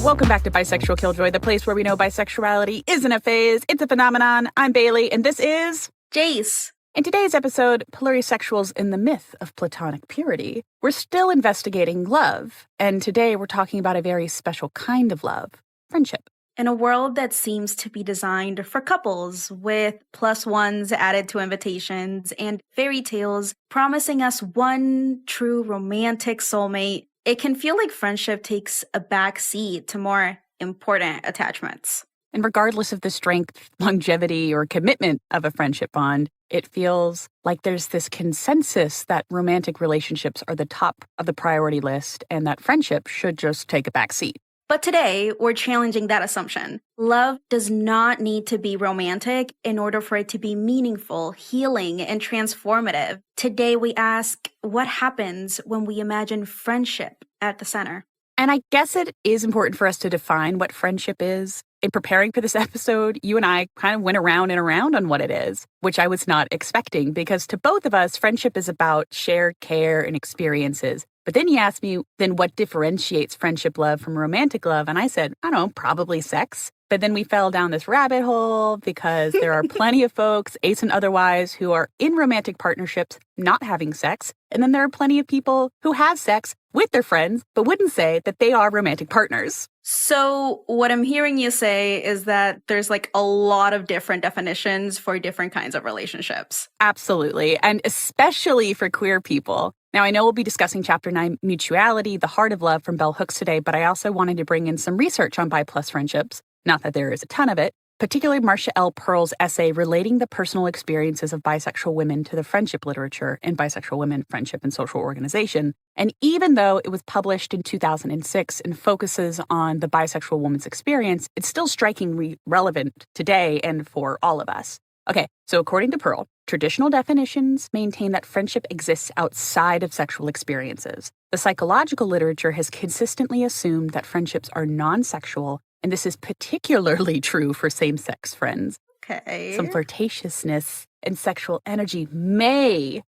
Welcome back to Bisexual Killjoy, the place where we know bisexuality isn't a phase, it's a phenomenon. I'm Bailey, and this is Jace. In today's episode, Plurisexuals in the Myth of Platonic Purity. We're still investigating love, and today we're talking about a very special kind of love, friendship. In a world that seems to be designed for couples, with plus ones added to invitations and fairy tales promising us one true romantic soulmate, it can feel like friendship takes a back seat to more important attachments. And regardless of the strength, longevity, or commitment of a friendship bond, it feels like there's this consensus that romantic relationships are the top of the priority list and that friendship should just take a back seat. But today, we're challenging that assumption. Love does not need to be romantic in order for it to be meaningful, healing, and transformative. Today, we ask, what happens when we imagine friendship at the center? And I guess it is important for us to define what friendship is. In preparing for this episode, you and I kind of went around and around on what it is, which I was not expecting, because to both of us, friendship is about shared care and experiences. But then you asked me, then what differentiates friendship love from romantic love? And I said, I don't know, probably sex. But then we fell down this rabbit hole because there are plenty of folks, ace and otherwise, who are in romantic partnerships not having sex. And then there are plenty of people who have sex with their friends, but wouldn't say that they are romantic partners. So what I'm hearing you say is that there's like a lot of different definitions for different kinds of relationships. Absolutely. And especially for queer people. Now, I know we'll be discussing Chapter 9, Mutuality, the Heart of Love from Bell Hooks today, but I also wanted to bring in some research on bi plus friendships. Not that there is a ton of it, particularly Marcia L. Pearl's essay relating the personal experiences of bisexual women to the friendship literature in Bisexual Women, Friendship and Social Organization. And even though it was published in 2006 and focuses on the bisexual woman's experience, it's still strikingly relevant today and for all of us. Okay, so according to Pearl, traditional definitions maintain that friendship exists outside of sexual experiences. The psychological literature has consistently assumed that friendships are non-sexual, and this is particularly true for same-sex friends. Okay. Some flirtatiousness and sexual energy may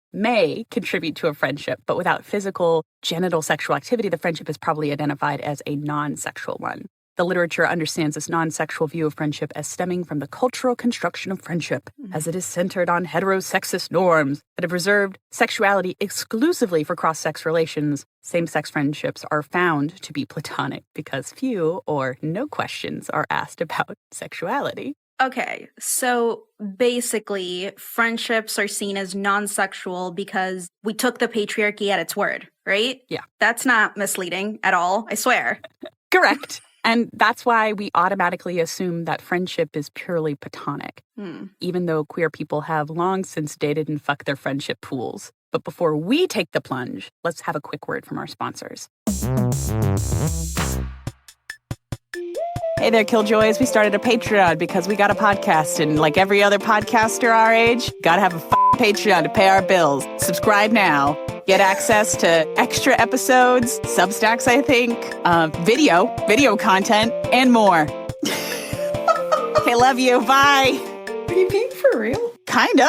contribute to a friendship, but without physical, genital sexual activity, the friendship is probably identified as a non-sexual one. The literature understands this non-sexual view of friendship as stemming from the cultural construction of friendship, as it is centered on heterosexist norms that have reserved sexuality exclusively for cross-sex relations. Same-sex friendships are found to be platonic because few or no questions are asked about sexuality. Okay, so basically, friendships are seen as non-sexual because we took the patriarchy at its word, right? Yeah. That's not misleading at all, I swear. Correct. And that's why we automatically assume that friendship is purely platonic, even though queer people have long since dated and fucked their friendship pools. But before we take the plunge, let's have a quick word from our sponsors. Hey there, Killjoys. We started a Patreon because we got a podcast, and like every other podcaster our age, gotta have a Patreon to pay our bills. Subscribe now. Get access to extra episodes, Substacks, I think, video content, and more. Okay, love you. Bye. Are you being for real? Kinda.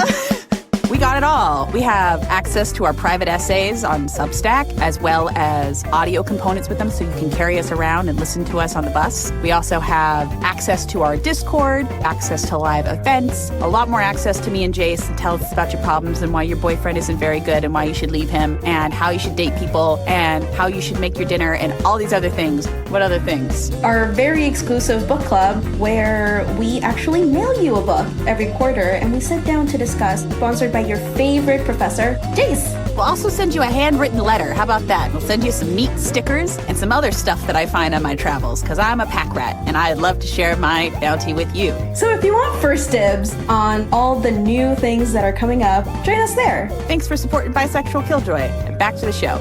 We got it all. We have access to our private essays on Substack, as well as audio components with them so you can carry us around and listen to us on the bus. We also have access to our Discord, access to live events, a lot more access to me and Jace to tell us about your problems and why your boyfriend isn't very good and why you should leave him and how you should date people and how you should make your dinner and all these other things. What other things? Our very exclusive book club where we actually mail you a book every quarter and we sit down to discuss, sponsored by your favorite professor, Jace. We'll also send you a handwritten letter. How about that? We'll send you some neat stickers and some other stuff that I find on my travels, because I'm a pack rat, and I'd love to share my bounty with you. So if you want first dibs on all the new things that are coming up, join us there. Thanks for supporting Bisexual Killjoy, and back to the show.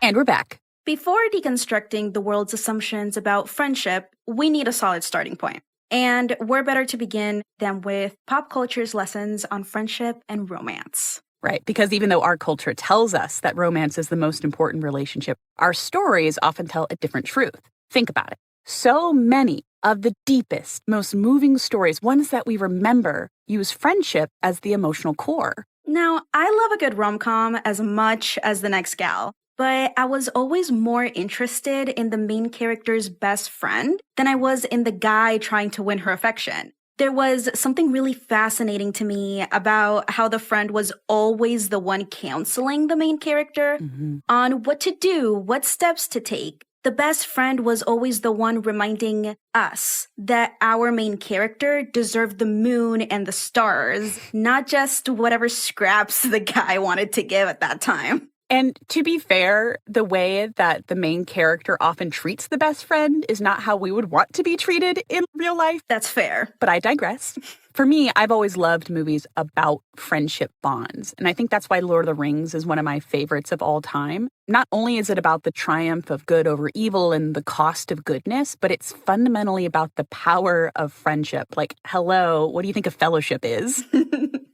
And we're back. Before deconstructing the world's assumptions about friendship, we need a solid starting point. And where better to begin than with pop culture's lessons on friendship and romance. Right, because even though our culture tells us that romance is the most important relationship, our stories often tell a different truth. Think about it. So many of the deepest, most moving stories, ones that we remember, use friendship as the emotional core. Now, I love a good rom-com as much as the next gal, but I was always more interested in the main character's best friend than I was in the guy trying to win her affection. There was something really fascinating to me about how the friend was always the one counseling the main character on what to do, what steps to take. The best friend was always the one reminding us that our main character deserved the moon and the stars, not just whatever scraps the guy wanted to give at that time. And to be fair, the way that the main character often treats the best friend is not how we would want to be treated in real life. That's fair. But I digress. For me, I've always loved movies about friendship bonds. And I think that's why Lord of the Rings is one of my favorites of all time. Not only is it about the triumph of good over evil and the cost of goodness, but it's fundamentally about the power of friendship. Like, hello, what do you think a fellowship is?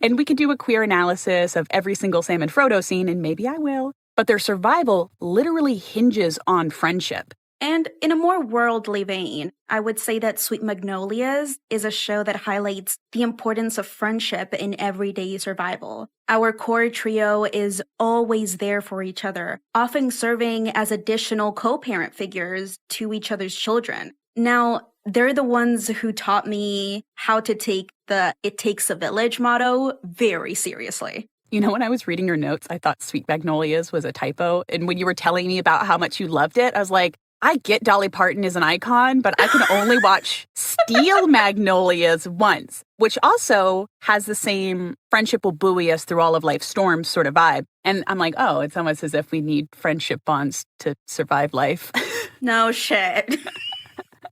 And we could do a queer analysis of every single Sam and Frodo scene, and maybe I will. But their survival literally hinges on friendship. And in a more worldly vein, I would say that Sweet Magnolias is a show that highlights the importance of friendship in everyday survival. Our core trio is always there for each other, often serving as additional co-parent figures to each other's children. Now, they're the ones who taught me how to take the "it takes a village" motto very seriously. You know, when I was reading your notes, I thought Sweet Magnolias was a typo. And when you were telling me about how much you loved it, I was like, I get Dolly Parton is an icon, but I can only watch Steel Magnolias once, which also has the same friendship will buoy us through all of life's storms sort of vibe. And I'm like, oh, it's almost as if we need friendship bonds to survive life. No shit.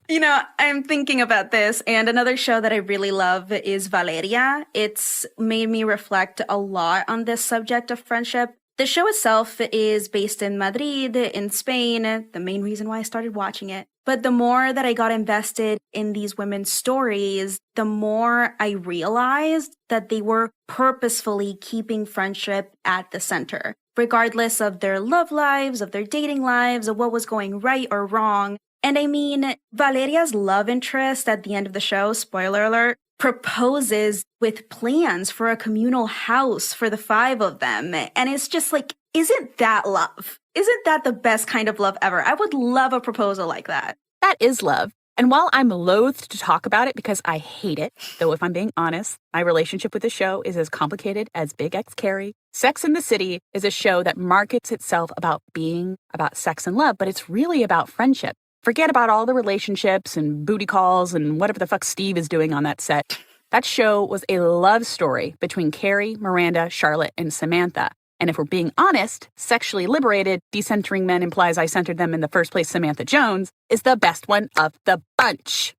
You know, I'm thinking about this, and another show that I really love is Valeria. It's made me reflect a lot on this subject of friendship. The show itself is based in Madrid, in Spain, the main reason why I started watching it. But the more that I got invested in these women's stories, the more I realized that they were purposefully keeping friendship at the center. Regardless of their love lives, of their dating lives, of what was going right or wrong. And I mean, Valeria's love interest at the end of the show, spoiler alert, proposes with plans for a communal house for the five of them. And it's just like, isn't that love? Isn't that the best kind of love ever? I would love a proposal like that. That is love. And while I'm loath to talk about it because I hate it, though if I'm being honest, my relationship with the show is as complicated as Big X Carrie. Sex and the City is a show that markets itself about being about sex and love, but it's really about friendship. Forget about all the relationships and booty calls and whatever the fuck Steve is doing on that set. That show was a love story between Carrie, Miranda, Charlotte, and Samantha. And if we're being honest, Sexually Liberated, Decentering Men Implies I Centered Them in the First Place, Samantha Jones, is the best one of the bunch.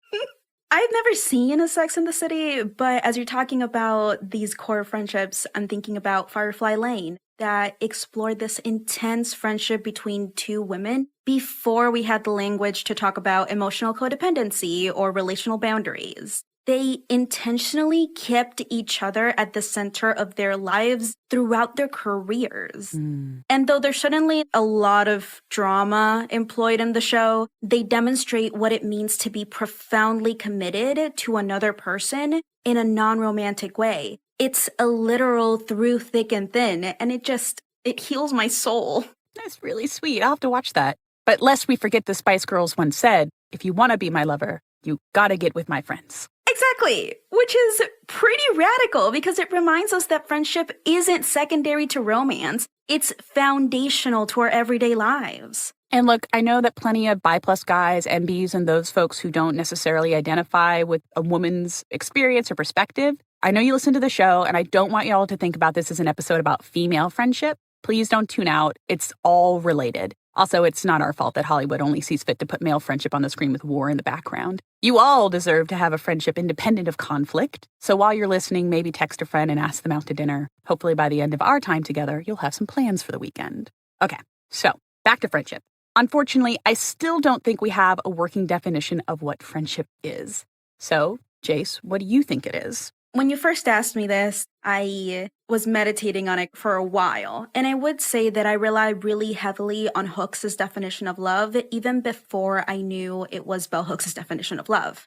I've never seen a Sex and the City, but as you're talking about these core friendships, I'm thinking about Firefly Lane, that explored this intense friendship between two women before we had the language to talk about emotional codependency or relational boundaries. They intentionally kept each other at the center of their lives throughout their careers. And though there's certainly a lot of drama employed in the show, they demonstrate what it means to be profoundly committed to another person in a non-romantic way. It's a literal through thick and thin, and it heals my soul. That's really sweet. I'll have to watch that. But lest we forget the Spice Girls once said, if you want to be my lover, you gotta get with my friends. Exactly, which is pretty radical because it reminds us that friendship isn't secondary to romance. It's foundational to our everyday lives. And look, I know that plenty of bi+ guys, MBs, and those folks who don't necessarily identify with a woman's experience or perspective, I know you listen to the show, and I don't want y'all to think about this as an episode about female friendship. Please don't tune out. It's all related. Also, it's not our fault that Hollywood only sees fit to put male friendship on the screen with war in the background. You all deserve to have a friendship independent of conflict. So while you're listening, maybe text a friend and ask them out to dinner. Hopefully by the end of our time together, you'll have some plans for the weekend. Okay, so back to friendship. Unfortunately, I still don't think we have a working definition of what friendship is. So, Jace, what do you think it is? When you first asked me this, I was meditating on it for a while, and I would say that I rely really heavily on Hooks' definition of love, even before I knew it was Bell Hooks' definition of love.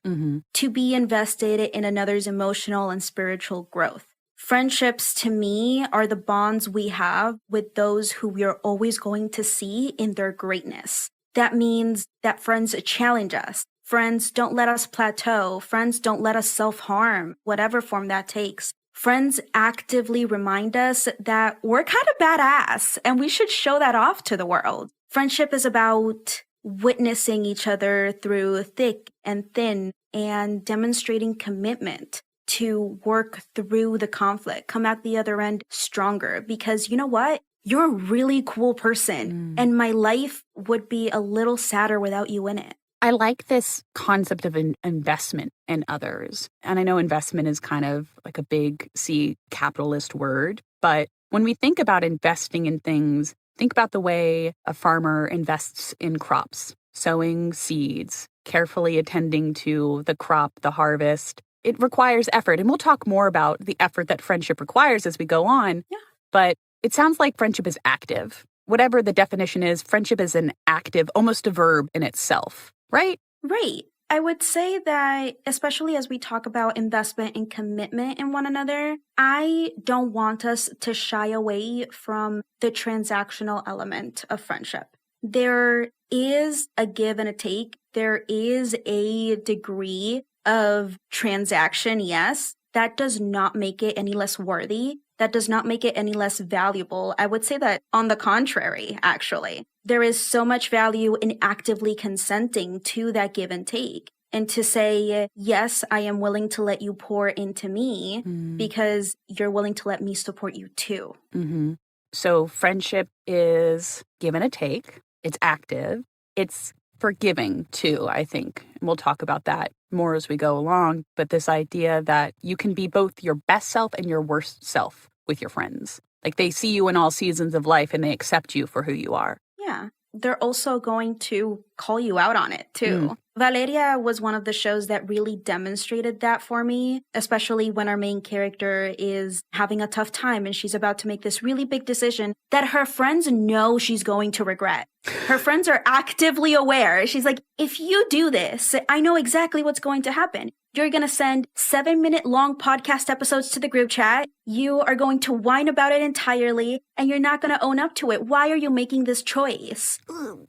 To be invested in another's emotional and spiritual growth. Friendships, to me, are the bonds we have with those who we are always going to see in their greatness. That means that friends challenge us. Friends don't let us plateau. Friends don't let us self-harm, whatever form that takes. Friends actively remind us that we're kind of badass and we should show that off to the world. Friendship is about witnessing each other through thick and thin and demonstrating commitment to work through the conflict, come out the other end stronger. Because you know what? You're a really cool person, and my life would be a little sadder without you in it. I like this concept of investment in others. And I know investment is kind of like a big C capitalist word. But when we think about investing in things, think about the way a farmer invests in crops, sowing seeds, carefully attending to the crop, the harvest. It requires effort. And we'll talk more about the effort that friendship requires as we go on. Yeah. But it sounds like friendship is active. Whatever the definition is, friendship is an active, almost a verb in itself, right? Right. I would say that, especially as we talk about investment and commitment in one another, I don't want us to shy away from the transactional element of friendship. There is a give and a take. There is a degree of transaction, yes. That does not make it any less worthy. That does not make it any less valuable. I would say that on the contrary, actually. There is so much value in actively consenting to that give and take. And to say, yes, I am willing to let you pour into me because you're willing to let me support you too. Mm-hmm. So friendship is give and a take. It's active. It's forgiving too, I think. And we'll talk about that more as we go along. But this idea that you can be both your best self and your worst self with your friends. Like they see you in all seasons of life and they accept you for who you are. Yeah. They're also going to call you out on it too. Valeria was one of the shows that really demonstrated that for me, especially when our main character is having a tough time and she's about to make this really big decision that her friends know she's going to regret. Her friends are actively aware. She's like, if you do this, I know exactly what's going to happen. You're going to send 7-minute long podcast episodes to the group chat. You are going to whine about it entirely and you're not going to own up to it. Why are you making this choice?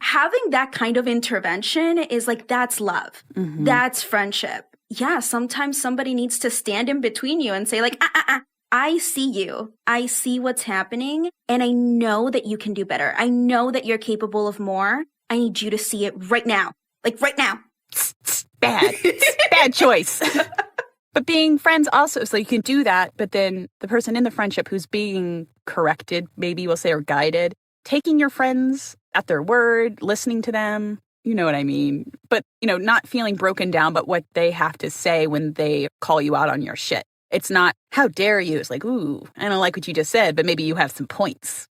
Having that kind of intervention is like, that's love. That's friendship. Yeah, sometimes somebody needs to stand in between you and say like, I see you. I see what's happening and I know that you can do better. I know that you're capable of more. I need you to see it right now. Like right now. Bad choice. But being friends also, so you can do that, but then the person in the friendship who's being corrected, maybe we'll say, or guided, taking your friends at their word, listening to them, you know what I mean? But, not feeling broken down, but what they have to say when they call you out on your shit. It's not, how dare you? It's like, ooh, I don't like what you just said, but maybe you have some points.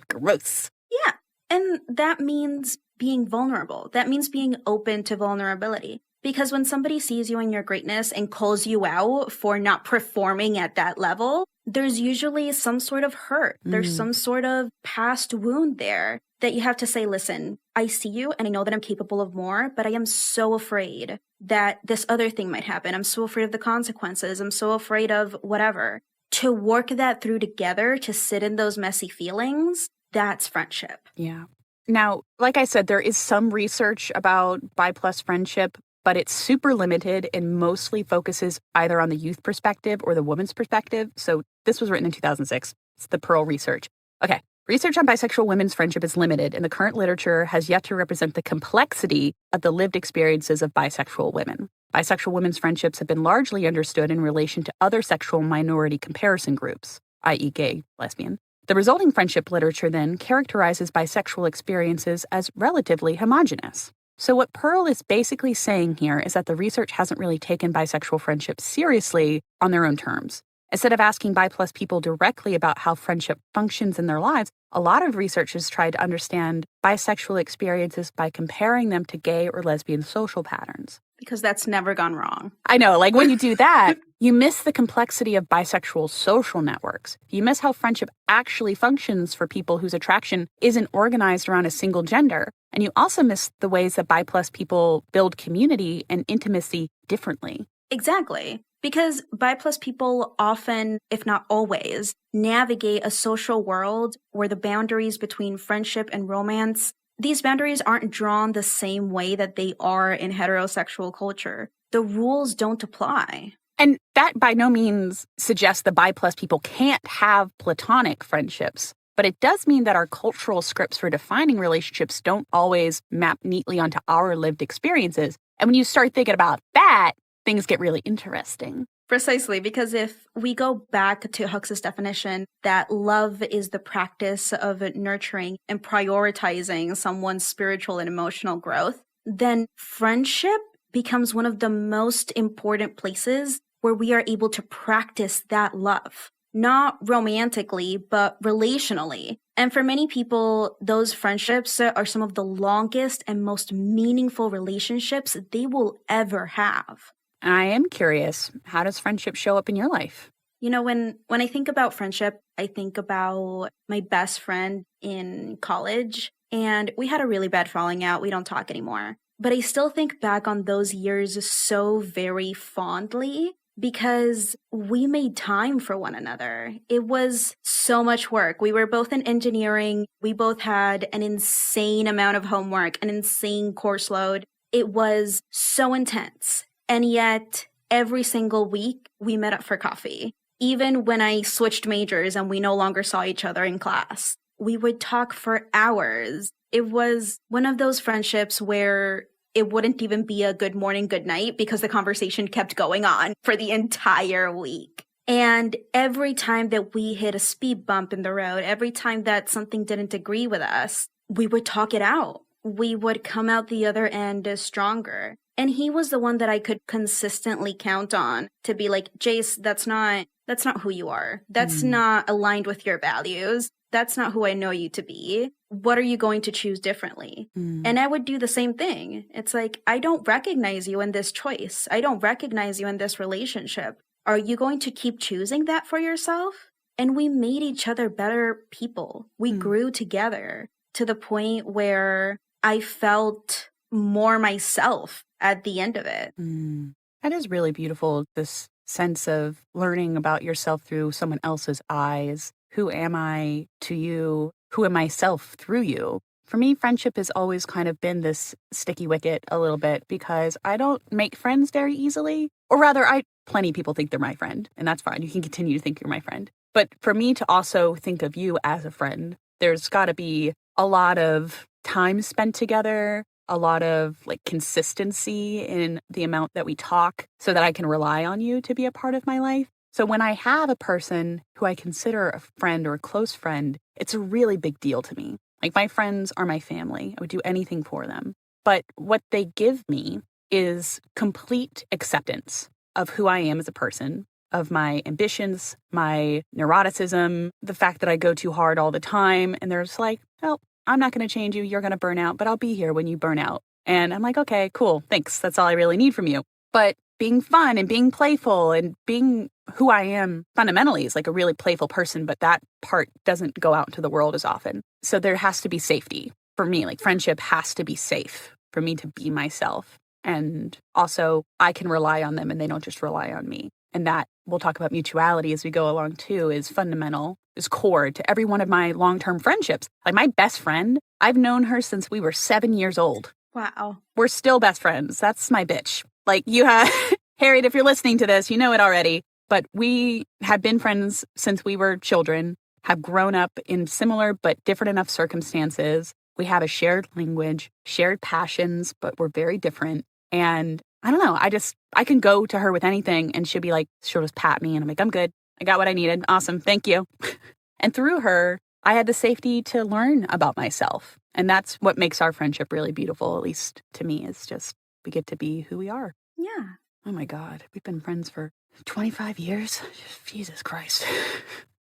Gross. Yeah. And that means being vulnerable. That means being open to vulnerability. Because when somebody sees you in your greatness and calls you out for not performing at that level, there's usually some sort of hurt. There's some sort of past wound there that you have to say, listen, I see you and I know that I'm capable of more, but I am so afraid that this other thing might happen. I'm so afraid of the consequences. I'm so afraid of whatever. To work that through together, to sit in those messy feelings, that's friendship. Yeah. Now, like I said, there is some research about bi+ friendship, but it's super limited and mostly focuses either on the youth perspective or the woman's perspective. So this was written in 2006. It's the Pearl research. Okay. Research on bisexual women's friendship is limited, and the current literature has yet to represent the complexity of the lived experiences of bisexual women. Bisexual women's friendships have been largely understood in relation to other sexual minority comparison groups, i.e. gay, lesbian. The resulting friendship literature then characterizes bisexual experiences as relatively homogenous. So what Pearl is basically saying here is that the research hasn't really taken bisexual friendships seriously on their own terms. Instead of asking bi+ people directly about how friendship functions in their lives, a lot of research has tried to understand bisexual experiences by comparing them to gay or lesbian social patterns. Because that's never gone wrong. I know, like when you do that, you miss the complexity of bisexual social networks. You miss how friendship actually functions for people whose attraction isn't organized around a single gender. And you also miss the ways that bi+ people build community and intimacy differently. Exactly. Because bi plus people often, if not always, navigate a social world where the boundaries between friendship and romance, these boundaries aren't drawn the same way that they are in heterosexual culture. The rules don't apply. And that by no means suggests the bi plus people can't have platonic friendships. But it does mean that our cultural scripts for defining relationships don't always map neatly onto our lived experiences. And when you start thinking about that, things get really interesting. Precisely, because if we go back to Hux's definition that love is the practice of nurturing and prioritizing someone's spiritual and emotional growth, then friendship becomes one of the most important places where we are able to practice that love. Not romantically, but relationally. And for many people, those friendships are some of the longest and most meaningful relationships they will ever have. I am curious, how does friendship show up in your life? You know, when I think about friendship, I think about my best friend in college, and we had a really bad falling out. We don't talk anymore. But I still think back on those years so very fondly because we made time for one another. It was so much work. We were both in engineering. We both had an insane amount of homework, an insane course load. It was so intense. And yet, every single week, we met up for coffee. Even when I switched majors and we no longer saw each other in class, we would talk for hours. It was one of those friendships where it wouldn't even be a good morning, good night because the conversation kept going on for the entire week. And every time that we hit a speed bump in the road, every time that something didn't agree with us, we would talk it out. We would come out the other end stronger. And he was the one that I could consistently count on to be like, Jace, that's not who you are. That's not aligned with your values. That's not who I know you to be. What are you going to choose differently? And I would do the same thing. It's like, I don't recognize you in this choice. I don't recognize you in this relationship. Are you going to keep choosing that for yourself? And we made each other better people. We grew together to the point where I felt more myself at the end of it. That is really beautiful, this sense of learning about yourself through someone else's eyes. Who am I to you? Who am I self through you? For me, friendship has always kind of been this sticky wicket a little bit because I don't make friends very easily. Or rather, plenty of people think they're my friend, and that's fine. You can continue to think you're my friend. But for me to also think of you as a friend, there's got to be a lot of time spent together, a lot of consistency in the amount that we talk so that I can rely on you to be a part of my life. So when I have a person who I consider a friend or a close friend, it's a really big deal to me. My friends are my family. I would do anything for them. But what they give me is complete acceptance of who I am as a person, of my ambitions, my neuroticism, the fact that I go too hard all the time. And they're just like, oh, I'm not going to change you. You're going to burn out, but I'll be here when you burn out. And I'm like, okay, cool. Thanks. That's all I really need from you. But being fun and being playful and being who I am fundamentally is a really playful person, but that part doesn't go out into the world as often. So there has to be safety for me. Friendship has to be safe for me to be myself. And also I can rely on them and they don't just rely on me. And that, we'll talk about mutuality as we go along too, is fundamental, is core to every one of my long-term friendships. My best friend, I've known her since we were 7 years old. Wow. We're still best friends. That's my bitch. You have, Harriet, if you're listening to this, you know it already. But we have been friends since we were children, have grown up in similar but different enough circumstances. We have a shared language, shared passions, but we're very different. And I don't know, I can go to her with anything and she'll just pat me and I'm like, I'm good. I got what I needed. Awesome. Thank you. And through her, I had the safety to learn about myself. And that's what makes our friendship really beautiful, at least to me, is just we get to be who we are. Yeah. Oh my God. We've been friends for 25 years. Jesus Christ.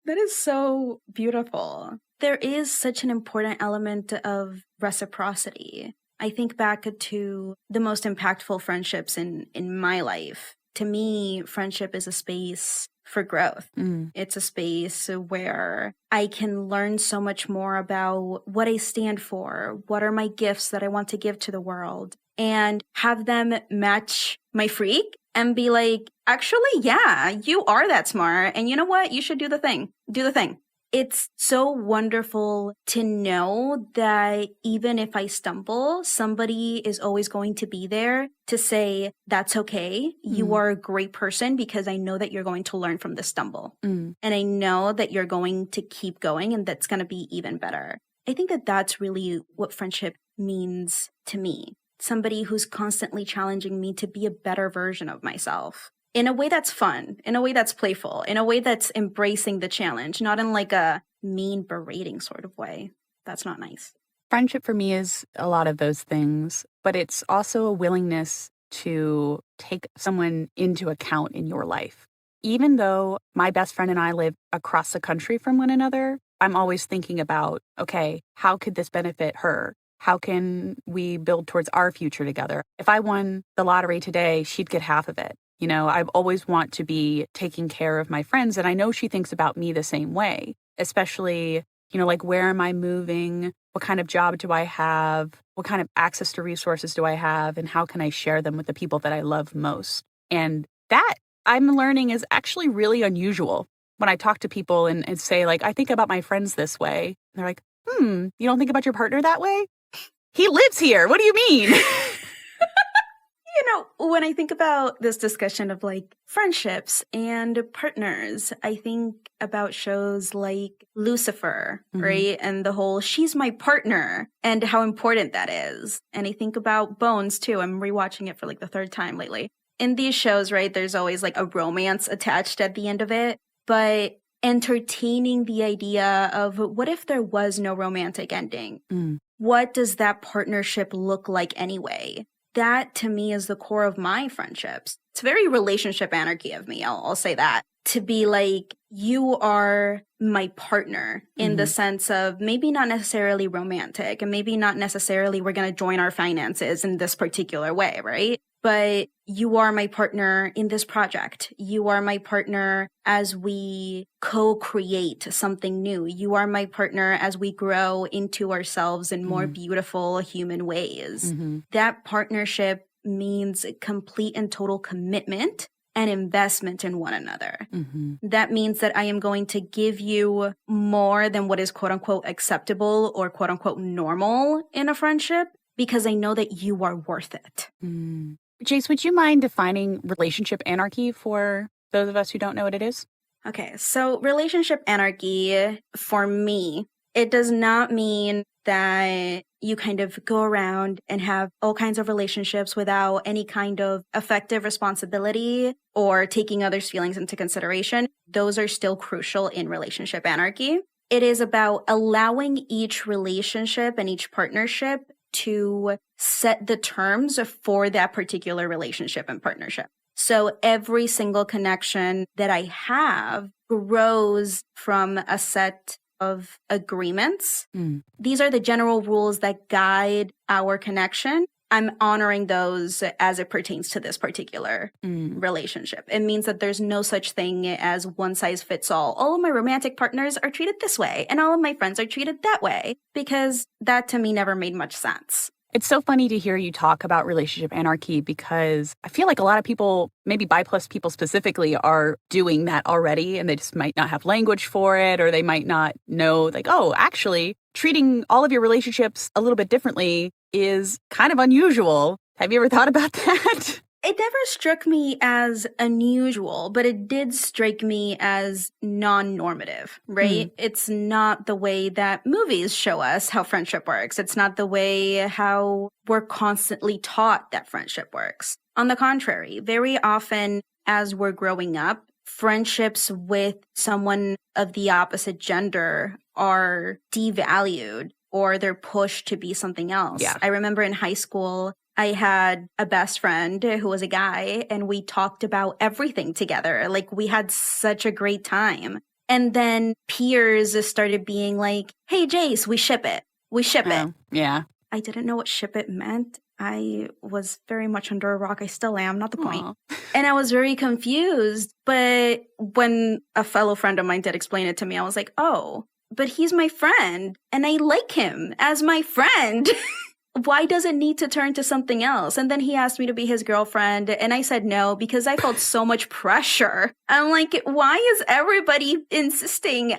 That is so beautiful. There is such an important element of reciprocity. I think back to the most impactful friendships in my life. To me, friendship is a space for growth. It's a space where I can learn so much more about what I stand for, what are my gifts that I want to give to the world, and have them match my freak and be like, actually, yeah, you are that smart. And you know what? You should do the thing. Do the thing. It's so wonderful to know that even if I stumble, somebody is always going to be there to say, that's okay. You are a great person because I know that you're going to learn from the stumble. And I know that you're going to keep going and that's going to be even better. I think that that's really what friendship means to me. Somebody who's constantly challenging me to be a better version of myself. In a way that's fun, in a way that's playful, in a way that's embracing the challenge, not in like a mean berating sort of way. That's not nice. Friendship for me is a lot of those things, but it's also a willingness to take someone into account in your life. Even though my best friend and I live across the country from one another, I'm always thinking about, okay, how could this benefit her? How can we build towards our future together? If I won the lottery today, she'd get half of it. You know, I always want to be taking care of my friends. And I know she thinks about me the same way, especially, you know, like, where am I moving? What kind of job do I have? What kind of access to resources do I have? And how can I share them with the people that I love most? And that, I'm learning, is actually really unusual. When I talk to people and say, like, I think about my friends this way, they're like, you don't think about your partner that way? He lives here. What do you mean? You know, when I think about this discussion of like friendships and partners, I think about shows like Lucifer, right? And the whole she's my partner and how important that is. And I think about Bones too. I'm rewatching it for like the third time lately. In these shows, right, there's always like a romance attached at the end of it. But entertaining the idea of what if there was no romantic ending? What does that partnership look like anyway? That, to me, is the core of my friendships. It's very relationship anarchy of me, I'll say that. To be like, you are my partner in the sense of maybe not necessarily romantic, and maybe not necessarily we're going to join our finances in this particular way, right? But you are my partner in this project. You are my partner as we co-create something new. You are my partner as we grow into ourselves in more beautiful human ways. That partnership means complete and total commitment and investment in one another. That means that I am going to give you more than what is quote unquote acceptable or quote unquote normal in a friendship because I know that you are worth it. Jace, would you mind defining relationship anarchy for those of us who don't know what it is? Okay, so relationship anarchy, for me, it does not mean that you kind of go around and have all kinds of relationships without any kind of effective responsibility or taking others' feelings into consideration. Those are still crucial in relationship anarchy. It is about allowing each relationship and each partnership to set the terms for that particular relationship and partnership. So every single connection that I have grows from a set of agreements. These are the general rules that guide our connection. I'm honoring those as it pertains to this particular relationship. It means that there's no such thing as one size fits all. All of my romantic partners are treated this way, and all of my friends are treated that way, because that to me never made much sense. It's so funny to hear you talk about relationship anarchy because I feel like a lot of people, maybe bi-plus people specifically, are doing that already, and they just might not have language for it, or they might not know, like, oh, actually, treating all of your relationships a little bit differently is kind of unusual. Have you ever thought about that? It never struck me as unusual, but it did strike me as non-normative, right? It's not the way that movies show us how friendship works. It's not the way how we're constantly taught that friendship works. On the contrary, very often as we're growing up, friendships with someone of the opposite gender are devalued or they're pushed to be something else. Yeah. I remember in high school, I had a best friend who was a guy, and we talked about everything together. Like, we had such a great time. And then peers started being like, hey, Jace, we ship it. We ship it. Yeah. I didn't know what ship it meant. I was very much under a rock. I still am, not the point. And I was very confused. But when a fellow friend of mine did explain it to me, I was like, oh, but he's my friend, and I like him as my friend. why does it need to turn to something else? And then he asked me to be his girlfriend, and I said no because I felt so much pressure. I'm like, why is everybody insisting?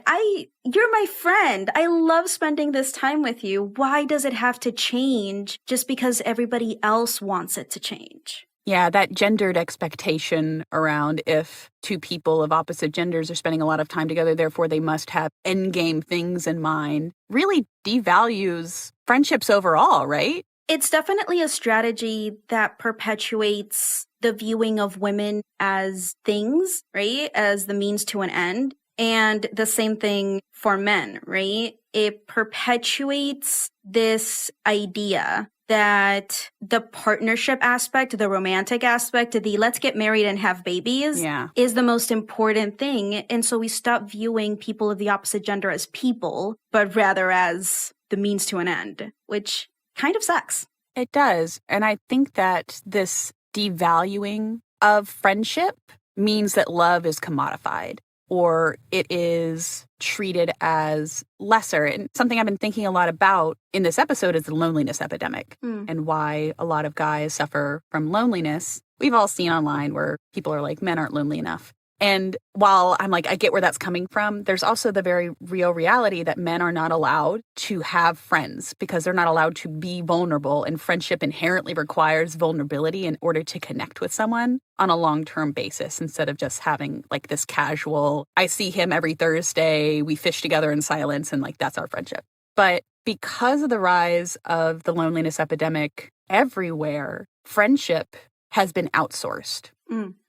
You're my friend. I love spending this time with you. Why does it have to change just because everybody else wants it to change? Yeah, that gendered expectation around if two people of opposite genders are spending a lot of time together, therefore they must have endgame things in mind, really devalues friendships overall, right? It's definitely a strategy that perpetuates the viewing of women as things, right? As the means to an end. And the same thing for men, right? It perpetuates this idea that the partnership aspect, the romantic aspect, the let's get married and have babies is the most important thing. And so we stop viewing people of the opposite gender as people, but rather as the means to an end, which kind of sucks. It does. And I think that this devaluing of friendship means that love is commodified, or it is treated as lesser. And something I've been thinking a lot about in this episode is the loneliness epidemic and why a lot of guys suffer from loneliness. We've all seen online where people are like, men aren't lonely enough. And while I'm like, I get where that's coming from, there's also the very real reality that men are not allowed to have friends because they're not allowed to be vulnerable. And friendship inherently requires vulnerability in order to connect with someone on a long-term basis instead of just having like this casual, I see him every Thursday, we fish together in silence, and like that's our friendship. But because of the rise of the loneliness epidemic everywhere, friendship has been outsourced.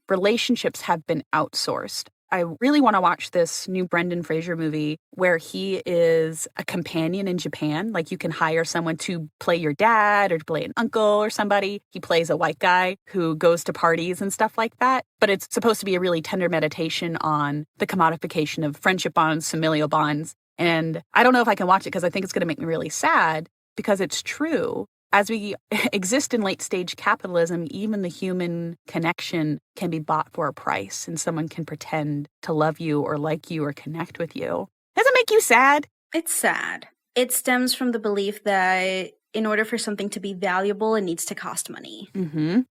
Relationships have been outsourced. I really want to watch this new Brendan Fraser movie where he is a companion in Japan. Like you can hire someone to play your dad or to play an uncle or somebody. He plays a white guy who goes to parties and stuff like that. But it's supposed to be a really tender meditation on the commodification of friendship bonds, familial bonds. And I don't know if I can watch it because I think it's going to make me really sad because it's true. As we exist in late-stage capitalism, even the human connection can be bought for a price, and someone can pretend to love you or like you or connect with you. Does it make you sad? It's sad. It stems from the belief that in order for something to be valuable, it needs to cost money.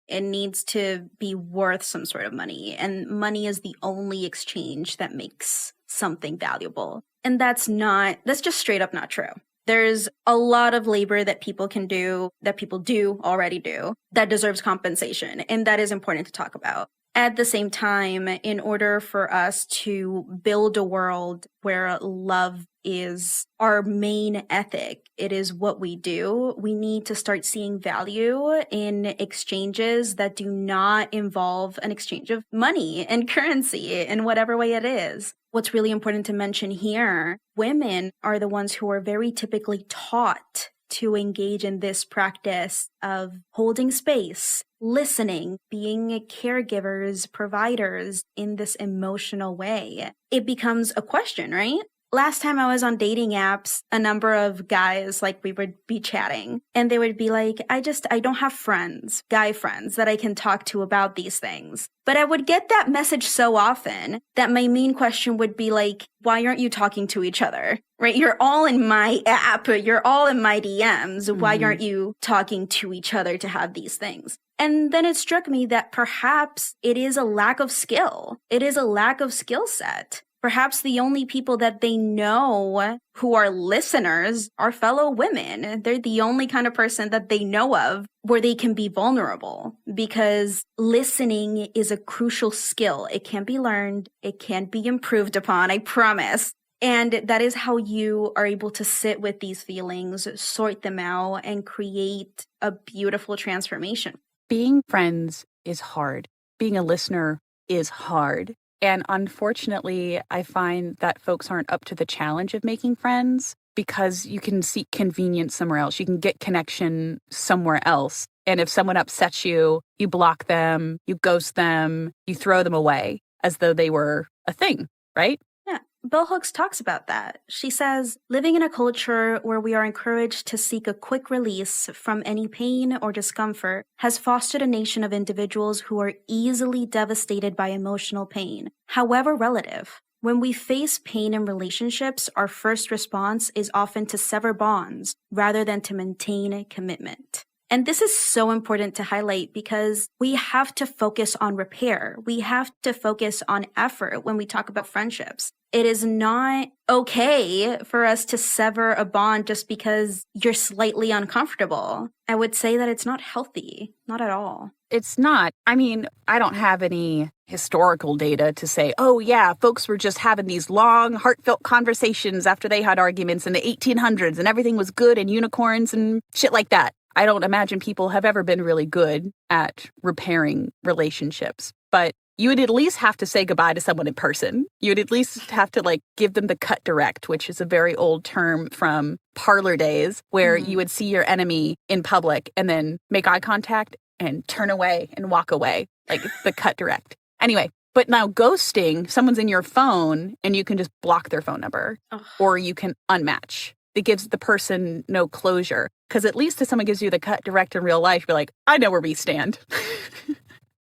It needs to be worth some sort of money, and money is the only exchange that makes something valuable. And that's just straight up not true. There's a lot of labor that people can do, that people already do, that deserves compensation. And that is important to talk about. At the same time, in order for us to build a world where love is our main ethic, it is what we do, we need to start seeing value in exchanges that do not involve an exchange of money and currency in whatever way it is. What's really important to mention here, women are the ones who are very typically taught to engage in this practice of holding space, listening, being caregivers, providers in this emotional way. It becomes a question, right? Last time I was on dating apps, a number of guys, like we would be chatting and they would be like, I don't have friends, guy friends that I can talk to about these things. But I would get that message so often that my main question would be like, why aren't you talking to each other? Right? You're all in my app. You're all in my DMs. Why aren't you talking to each other to have these things? And then it struck me that perhaps it is a lack of skill. It is a lack of skill set. Perhaps the only people that they know who are listeners are fellow women. They're the only kind of person that they know of where they can be vulnerable, because listening is a crucial skill. It can be learned. It can be improved upon, I promise. And that is how you are able to sit with these feelings, sort them out, and create a beautiful transformation. Being friends is hard. Being a listener is hard. And unfortunately, I find that folks aren't up to the challenge of making friends because you can seek convenience somewhere else. You can get connection somewhere else. And if someone upsets you, you block them, you ghost them, you throw them away as though they were a thing, right? Yeah. Bell Hooks talks about that. She says, living in a culture where we are encouraged to seek a quick release from any pain or discomfort has fostered a nation of individuals who are easily devastated by emotional pain, however relative. When we face pain in relationships, our first response is often to sever bonds rather than to maintain a commitment. And this is so important to highlight because we have to focus on repair. We have to focus on effort when we talk about friendships. It is not okay for us to sever a bond just because you're slightly uncomfortable. I would say that it's not healthy, not at all. It's not. I mean, I don't have any historical data to say, oh yeah, folks were just having these long, heartfelt conversations after they had arguments in the 1800s and everything was good and unicorns and shit like that. I don't imagine people have ever been really good at repairing relationships, but you would at least have to say goodbye to someone in person. You would at least have to give them the cut direct, which is a very old term from parlor days where you would see your enemy in public and then make eye contact and turn away and walk away, like the cut direct. Anyway, but now ghosting, someone's in your phone and you can just block their phone number or you can unmatch. It gives the person no closure. Because at least if someone gives you the cut direct in real life, you're like, I know where we stand.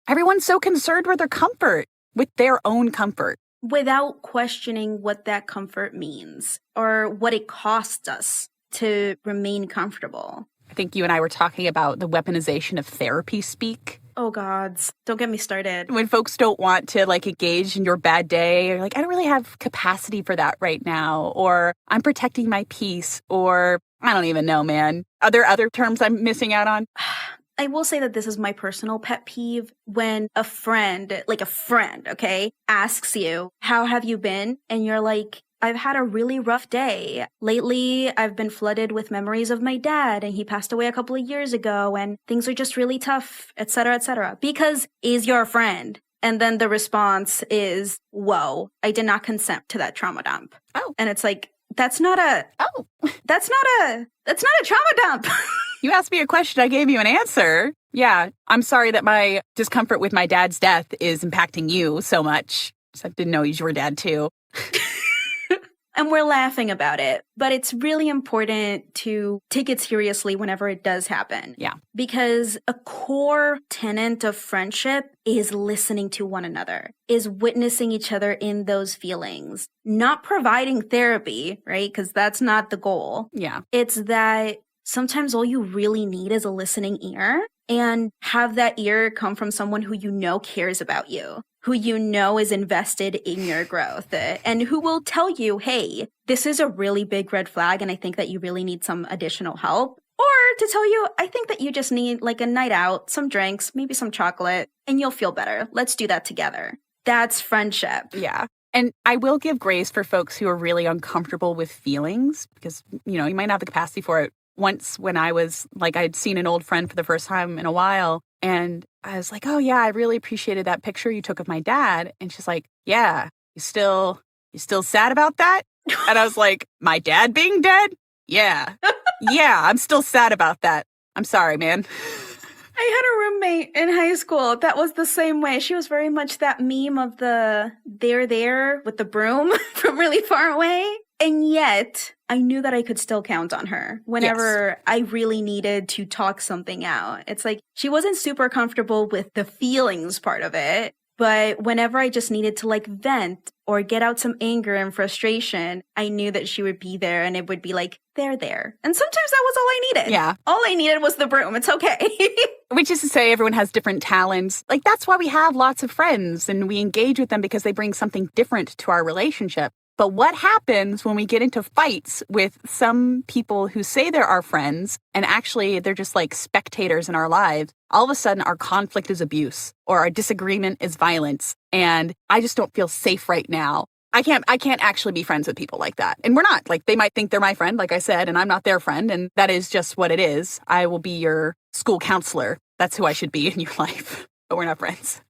Everyone's so concerned with their comfort, with their own comfort. Without questioning what that comfort means or what it costs us to remain comfortable. I think you and I were talking about the weaponization of therapy speak. Oh, gods. Don't get me started. When folks don't want to engage in your bad day, or I don't really have capacity for that right now, or I'm protecting my peace, or I don't even know, man. Are there other terms I'm missing out on? I will say that this is my personal pet peeve when a friend, okay, asks you, how have you been? And you're like, I've had a really rough day. Lately, I've been flooded with memories of my dad, and he passed away a couple of years ago, and things are just really tough, etc., etc. Because is your friend. And then the response is, whoa, I did not consent to that trauma dump. Oh. And it's like, that's not a trauma dump. You asked me a question, I gave you an answer. Yeah, I'm sorry that my discomfort with my dad's death is impacting you so much. I didn't know he's your dad too. And we're laughing about it, but it's really important to take it seriously whenever it does happen. Yeah. Because a core tenet of friendship is listening to one another, is witnessing each other in those feelings, not providing therapy, right? Because that's not the goal. Yeah. It's that sometimes all you really need is a listening ear, and have that ear come from someone who you know cares about you, who you know is invested in your growth, and who will tell you, hey, this is a really big red flag and I think that you really need some additional help. Or to tell you, I think that you just need a night out, some drinks, maybe some chocolate, and you'll feel better. Let's do that together. That's friendship. Yeah. And I will give grace for folks who are really uncomfortable with feelings because, you might not have the capacity for it. Once when I was I'd seen an old friend for the first time in a while, and I was like, oh yeah, I really appreciated that picture you took of my dad. And she's like, yeah, you still sad about that? And I was like, my dad being dead? Yeah. Yeah, I'm still sad about that. I'm sorry, man. I had a roommate in high school that was the same way. She was very much that meme of the there with the broom from really far away. And yet, I knew that I could still count on her whenever I really needed to talk something out. It's like she wasn't super comfortable with the feelings part of it, but whenever I just needed to vent or get out some anger and frustration, I knew that she would be there and it would be there. And sometimes that was all I needed. Yeah. All I needed was the broom. It's okay. Which is to say everyone has different talents. That's why we have lots of friends and we engage with them because they bring something different to our relationship. But what happens when we get into fights with some people who say they're our friends and actually they're just spectators in our lives? All of a sudden our conflict is abuse or our disagreement is violence. And I just don't feel safe right now. I can't actually be friends with people like that. And we're not. They might think they're my friend, like I said, and I'm not their friend. And that is just what it is. I will be your school counselor. That's who I should be in your life. But we're not friends.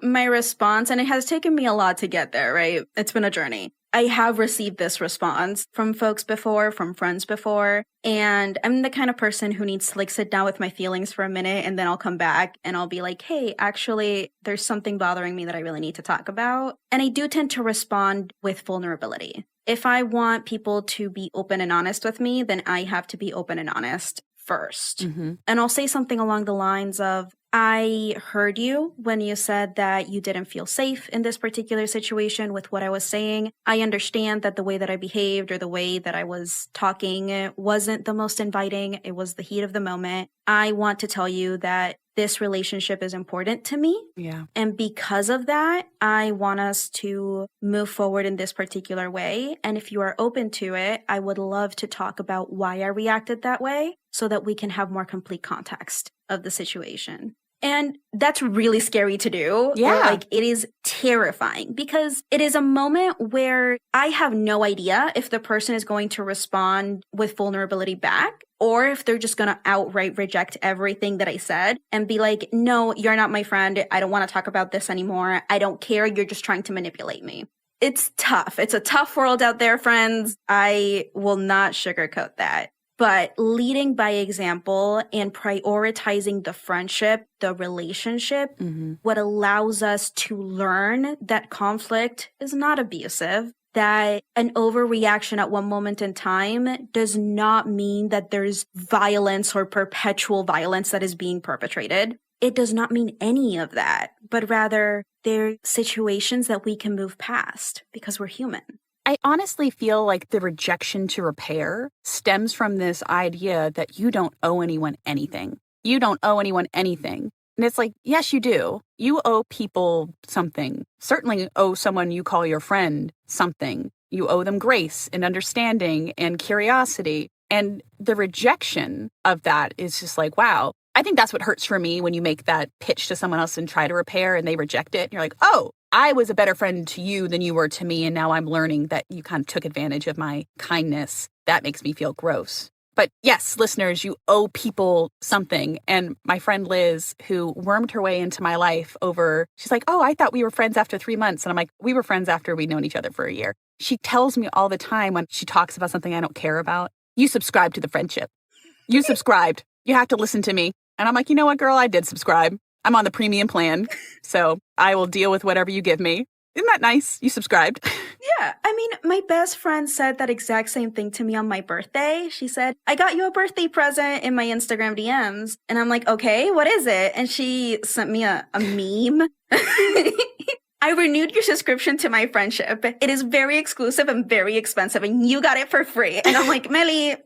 My response, and it has taken me a lot to get there, right? It's been a journey. I have received this response from folks before, from friends before, and I'm the kind of person who needs to sit down with my feelings for a minute and then I'll come back and I'll be like, hey, actually, there's something bothering me that I really need to talk about. And I do tend to respond with vulnerability. If I want people to be open and honest with me, then I have to be open and honest. first. Mm-hmm. And I'll say something along the lines of, I heard you when you said that you didn't feel safe in this particular situation with what I was saying. I understand that the way that I behaved or the way that I was talking wasn't the most inviting. It was the heat of the moment. I want to tell you that this relationship is important to me. Yeah. And because of that, I want us to move forward in this particular way. And if you are open to it, I would love to talk about why I reacted that way so that we can have more complete context of the situation. And that's really scary to do. Yeah. Like, it is terrifying because it is a moment where I have no idea if the person is going to respond with vulnerability back or if they're just going to outright reject everything that I said and be like, no, you're not my friend. I don't want to talk about this anymore. I don't care. You're just trying to manipulate me. It's tough. It's a tough world out there, friends. I will not sugarcoat that. But leading by example and prioritizing the friendship, the relationship, what allows us to learn that conflict is not abusive, that an overreaction at one moment in time does not mean that there's violence or perpetual violence that is being perpetrated. It does not mean any of that, but rather they're situations that we can move past because we're human. I honestly feel like the rejection to repair stems from this idea that you don't owe anyone anything. You don't owe anyone anything. And it's like, yes, you do. You owe people something. Certainly owe someone you call your friend something. You owe them grace and understanding and curiosity. And the rejection of that is just like, wow. I think that's what hurts for me when you make that pitch to someone else and try to repair and they reject it. And you're like, oh, I was a better friend to you than you were to me. And now I'm learning that you kind of took advantage of my kindness. That makes me feel gross. But yes, listeners, you owe people something. And my friend Liz, who wormed her way into my life she's like, oh, I thought we were friends after 3 months. And I'm like, we were friends after we'd known each other for a year. She tells me all the time when she talks about something I don't care about, you subscribe to the friendship. You subscribed. You have to listen to me. And I'm like, you know what, girl, I did subscribe. I'm on the premium plan, so I will deal with whatever you give me. Isn't that nice? You subscribed. Yeah. I mean, my best friend said that exact same thing to me on my birthday. She said, I got you a birthday present in my Instagram DMs. And I'm like, okay, what is it? And she sent me a meme. I renewed your subscription to my friendship. It is very exclusive and very expensive, and you got it for free. And I'm like, Melly...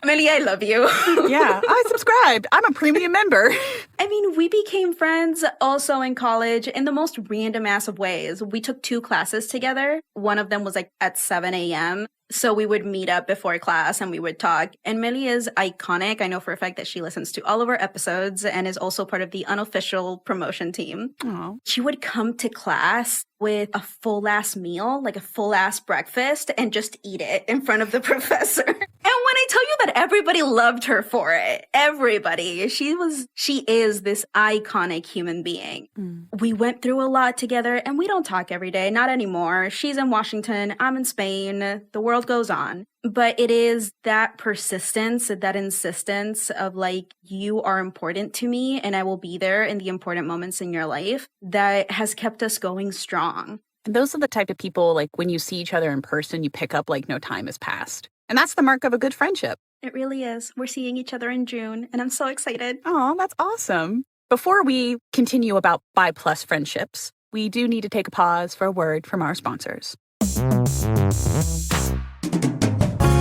Millie, I love you. Yeah, I subscribed. I'm a premium member. I mean, we became friends also in college in the most random ass of ways. We took 2 classes together. One of them was like at 7 a.m. So we would meet up before class and we would talk. And Millie is iconic. I know for a fact that she listens to all of our episodes and is also part of the unofficial promotion team. Aww. She would come to class with a full-ass meal, like a full-ass breakfast, and just eat it in front of the professor. And when I tell you that everybody loved her for it, everybody, she is this iconic human being. We went through a lot together, and we don't talk every day, not anymore. She's in Washington, I'm in Spain, the world goes on. But it is that persistence, that insistence of like, you are important to me and I will be there in the important moments in your life that has kept us going strong. And those are the type of people, like when you see each other in person, you pick up like no time has passed. And that's the mark of a good friendship. It really is. We're seeing each other in June and I'm so excited. Oh, that's awesome. Before we continue about bi+ friendships, we do need to take a pause for a word from our sponsors.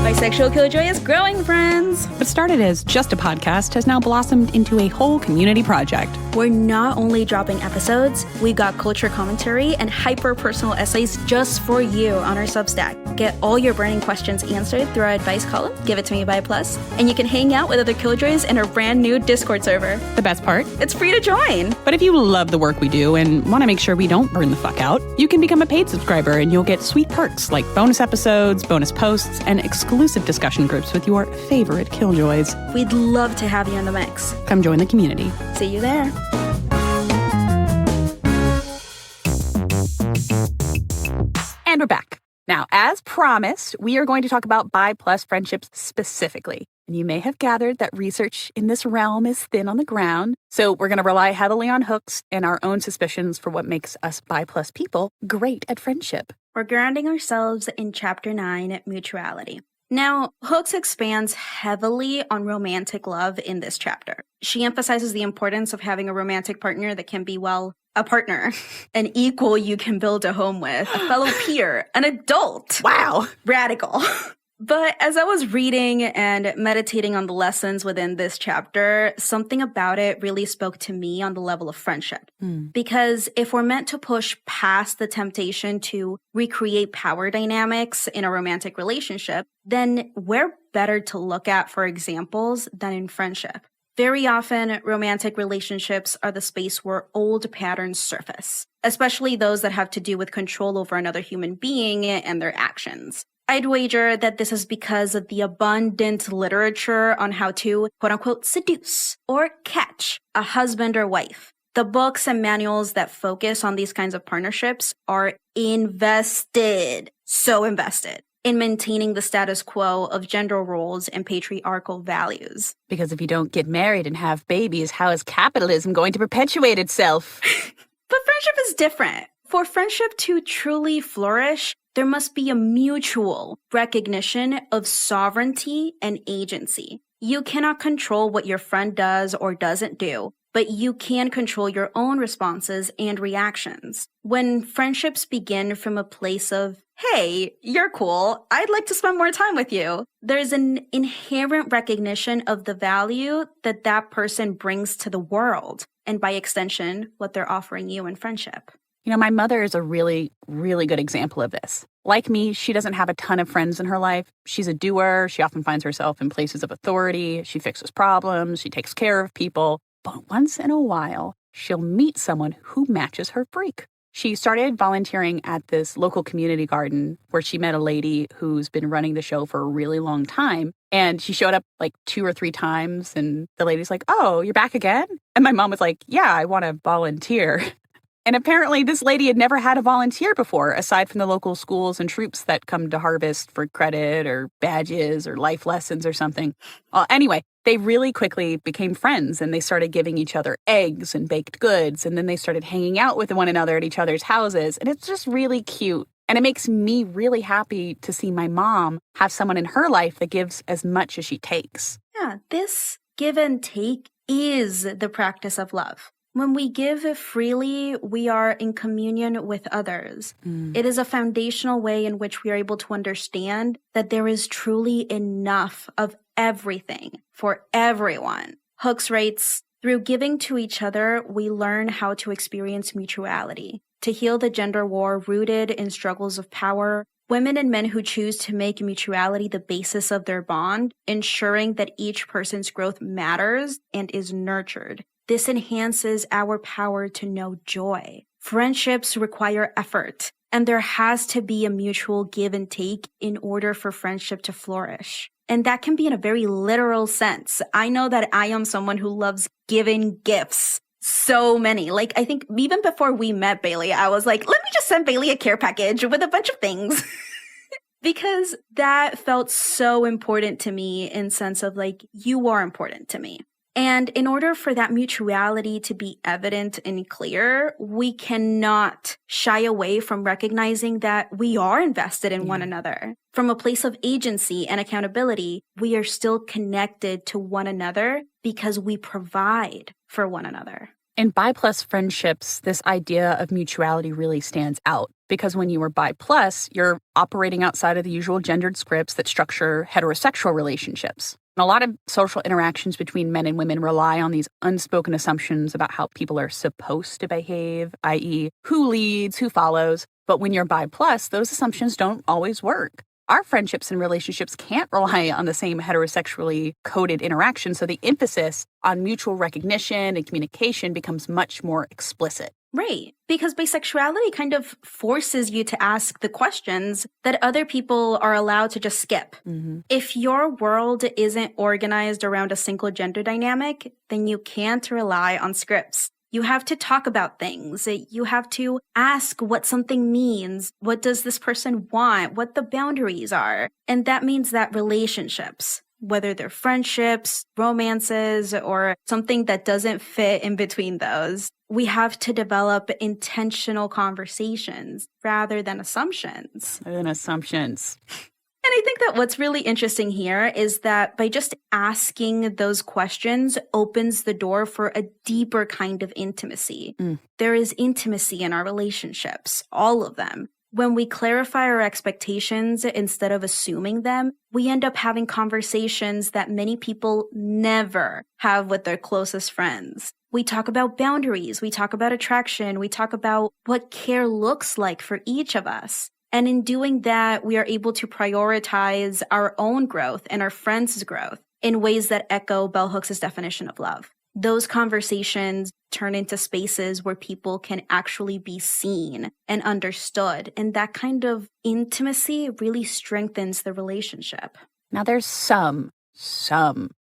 Bisexual Killjoy is growing, friends. What started as just a podcast has now blossomed into a whole community project. We're not only dropping episodes, we got culture commentary and hyper-personal essays just for you on our Substack. Get all your burning questions answered through our advice column, Give It To Me by Plus, and you can hang out with other Killjoys in our brand new Discord server. The best part? It's free to join. But if you love the work we do and want to make sure we don't burn the fuck out, you can become a paid subscriber and you'll get sweet perks like bonus episodes, bonus posts, and exclusive discussion groups with your favorite Killjoys. We'd love to have you in the mix. Come join the community. See you there. And we're back. Now, as promised, we are going to talk about bi+ friendships specifically. And you may have gathered that research in this realm is thin on the ground. So we're going to rely heavily on hooks and our own suspicions for what makes us bi+ people great at friendship. We're grounding ourselves in Chapter 9, Mutuality. Now, Hooks expands heavily on romantic love in this chapter. She emphasizes the importance of having a romantic partner that can be, well, a partner, an equal you can build a home with, a fellow peer, an adult. Wow. Radical. But as I was reading and meditating on the lessons within this chapter, something about it really spoke to me on the level of friendship. Because if we're meant to push past the temptation to recreate power dynamics in a romantic relationship, then we're better to look at for examples than in friendship. Very often, romantic relationships are the space where old patterns surface, especially those that have to do with control over another human being and their actions. I'd wager that this is because of the abundant literature on how to, quote-unquote, seduce or catch a husband or wife. The books and manuals that focus on these kinds of partnerships are invested, so invested, in maintaining the status quo of gender roles and patriarchal values. Because if you don't get married and have babies, how is capitalism going to perpetuate itself? But friendship is different. For friendship to truly flourish, there must be a mutual recognition of sovereignty and agency. You cannot control what your friend does or doesn't do, but you can control your own responses and reactions. When friendships begin from a place of, hey, you're cool, I'd like to spend more time with you, there's an inherent recognition of the value that that person brings to the world, and by extension, what they're offering you in friendship. You know, my mother is a really, really good example of this. Like me, she doesn't have a ton of friends in her life. She's a doer. She often finds herself in places of authority. She fixes problems. She takes care of people. But once in a while, she'll meet someone who matches her freak. She started volunteering at this local community garden where she met a lady who's been running the show for a really long time. And she showed up like 2 or 3 times. And the lady's like, "Oh, you're back again?" And my mom was like, "Yeah, I want to volunteer." And apparently this lady had never had a volunteer before, aside from the local schools and troops that come to harvest for credit or badges or life lessons or something. Anyway, they really quickly became friends, and they started giving each other eggs and baked goods, and then they started hanging out with one another at each other's houses. And it's just really cute. And it makes me really happy to see my mom have someone in her life that gives as much as she takes. Yeah, this give and take is the practice of love. When we give freely, we are in communion with others. It is a foundational way in which we are able to understand that there is truly enough of everything for everyone. Hooks writes, "Through giving to each other, we learn how to experience mutuality. To heal the gender war rooted in struggles of power, women and men who choose to make mutuality the basis of their bond, ensuring that each person's growth matters and is nurtured. This enhances our power to know joy. Friendships require effort, and there has to be a mutual give and take in order for friendship to flourish. And that can be in a very literal sense. I know that I am someone who loves giving gifts. So many. Like, I think even before we met, Bailey, I was like, let me just send Bailey a care package with a bunch of things. Because that felt so important to me in sense of like, you are important to me. And in order for that mutuality to be evident and clear, we cannot shy away from recognizing that we are invested in one another. From a place of agency and accountability, we are still connected to one another because we provide for one another. In bi plus friendships, this idea of mutuality really stands out because when you are bi plus, you're operating outside of the usual gendered scripts that structure heterosexual relationships. And a lot of social interactions between men and women rely on these unspoken assumptions about how people are supposed to behave, i.e., who leads, who follows. But when you're bi plus, those assumptions don't always work. Our friendships and relationships can't rely on the same heterosexually coded interaction, so the emphasis on mutual recognition and communication becomes much more explicit. Right. Because bisexuality kind of forces you to ask the questions that other people are allowed to just skip. If your world isn't organized around a single gender dynamic, then you can't rely on scripts. You have to talk about things. You have to ask what something means. What does this person want? What the boundaries are. And that means that relationships, whether they're friendships, romances, or something that doesn't fit in between those, we have to develop intentional conversations rather than assumptions. And I think that what's really interesting here is that by just asking those questions opens the door for a deeper kind of intimacy. There is intimacy in our relationships, all of them. When we clarify our expectations instead of assuming them, we end up having conversations that many people never have with their closest friends. We talk about boundaries, we talk about attraction, we talk about what care looks like for each of us. And in doing that, we are able to prioritize our own growth and our friends' growth in ways that echo bell hooks' definition of love. Those conversations turn into spaces where people can actually be seen and understood. And that kind of intimacy really strengthens the relationship. Now, there's some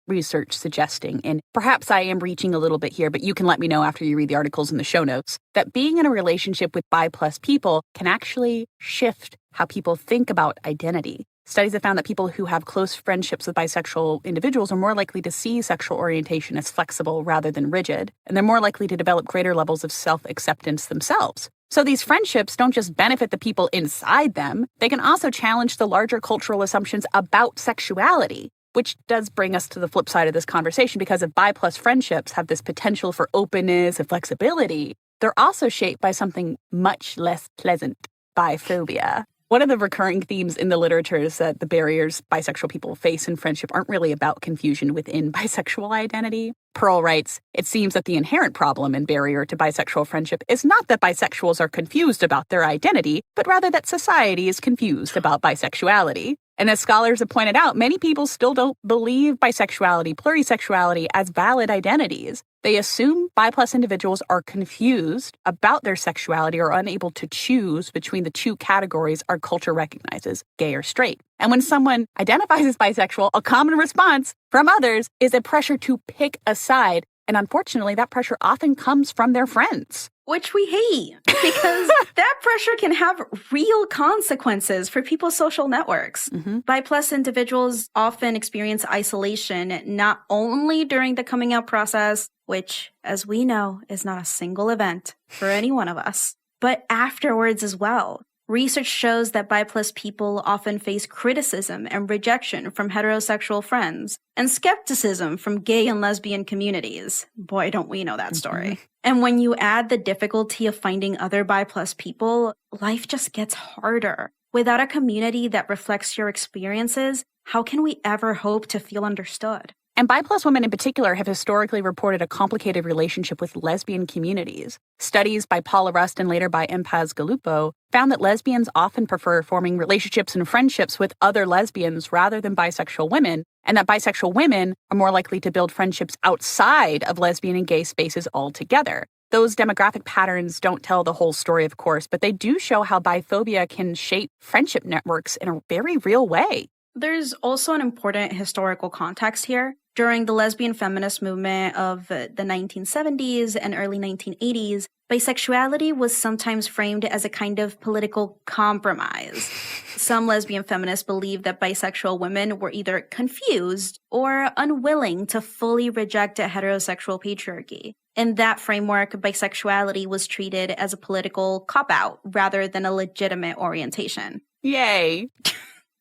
research suggesting, and perhaps I am reaching a little bit here, but you can let me know after you read the articles in the show notes, that being in a relationship with bi plus people can actually shift how people think about identity. Studies have found that people who have close friendships with bisexual individuals are more likely to see sexual orientation as flexible rather than rigid, and they're more likely to develop greater levels of self-acceptance themselves. So these friendships don't just benefit the people inside them, they can also challenge the larger cultural assumptions about sexuality, which does bring us to the flip side of this conversation, because if bi plus friendships have this potential for openness and flexibility, they're also shaped by something much less pleasant, biphobia. One of the recurring themes in the literature is that the barriers bisexual people face in friendship aren't really about confusion within bisexual identity. Pearl writes, "It seems that the inherent problem and barrier to bisexual friendship is not that bisexuals are confused about their identity, but rather that society is confused about bisexuality." And as scholars have pointed out, many people still don't believe bisexuality, plurisexuality as valid identities. They assume bi plus individuals are confused about their sexuality or unable to choose between the two categories our culture recognizes, gay or straight. And when someone identifies as bisexual, a common response from others is a pressure to pick a side. And unfortunately, that pressure often comes from their friends. Which we hate, because that pressure can have real consequences for people's social networks. Bi plus individuals often experience isolation, not only during the coming out process, which, as we know, is not a single event for any one of us, but afterwards as well. Research shows that bi plus people often face criticism and rejection from heterosexual friends and skepticism from gay and lesbian communities. Boy, don't we know that story. And when you add the difficulty of finding other bi plus people, life just gets harder. Without a community that reflects your experiences, how can we ever hope to feel understood? And bi plus women in particular have historically reported a complicated relationship with lesbian communities. Studies by Paula Rust and later by Paz Gallupo found that lesbians often prefer forming relationships and friendships with other lesbians rather than bisexual women, and that bisexual women are more likely to build friendships outside of lesbian and gay spaces altogether. Those demographic patterns don't tell the whole story, of course, but they do show how biphobia can shape friendship networks in a very real way. There's also an important historical context here. During the lesbian feminist movement of the 1970s and early 1980s, bisexuality was sometimes framed as a kind of political compromise. Some lesbian feminists believed that bisexual women were either confused or unwilling to fully reject a heterosexual patriarchy. In that framework, bisexuality was treated as a political cop-out rather than a legitimate orientation. Yay!